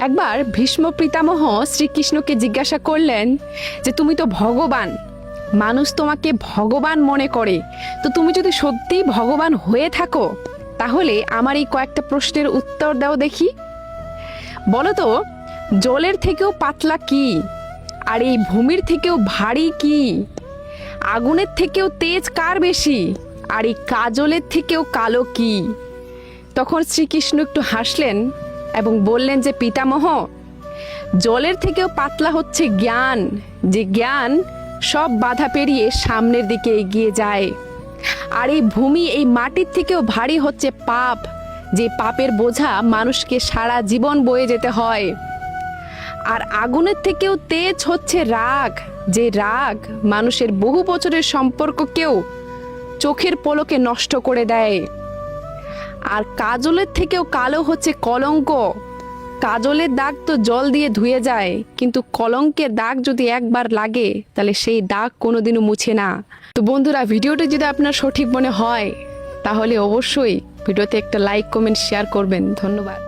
একবার ভীষ্ম পিতামহ শ্রীকৃষ্ণকে জিজ্ঞাসা করলেন যে তুমি তো ভগবান, মানুষ তোমাকে ভগবান মনে করে, তো তুমি যদি সত্যিই ভগবান হয়ে থাকো তাহলে আমার এই কয়েকটা প্রশ্নের উত্তর দাও দেখি। বলো তো, জলের থেকেও পাতলা কি, আর এই ভূমির থেকেও ভারী কি, আগুনের থেকেও তেজ কার বেশি, আর এই কাজলের থেকেও কালো কি? তখন শ্রীকৃষ্ণ একটু হাসলেন এবং বললেন যে পিতামহ, জলের থেকেও পাতলা হচ্ছে জ্ঞান, যে জ্ঞান সব বাধা পেরিয়ে সামনের দিকে এগিয়ে যায়। আর এই ভূমি, এই মাটির থেকেও ভারী হচ্ছে পাপ, যে পাপের বোঝা মানুষকে সারা জীবন বয়ে যেতে হয়। আর আগুনের থেকেও তেজ হচ্ছে রাগ, যে রাগ মানুষের বহু বছরের সম্পর্ককেও চোখের পলকে নষ্ট করে দেয়। আর কাজলের থেকেও কালো হচ্ছে কলঙ্ক। কাজলের দাগ তো জল দিয়ে ধুয়ে যায়, কিন্তু কলঙ্কের দাগ যদি একবার লাগে তাহলে সেই দাগ কোনোদিনও মুছে না। তো বন্ধুরা, ভিডিওটা যদি আপনার সঠিক মনে হয় তাহলে অবশ্যই ভিডিওতে একটা লাইক, কমেন্ট, শেয়ার করবেন। ধন্যবাদ।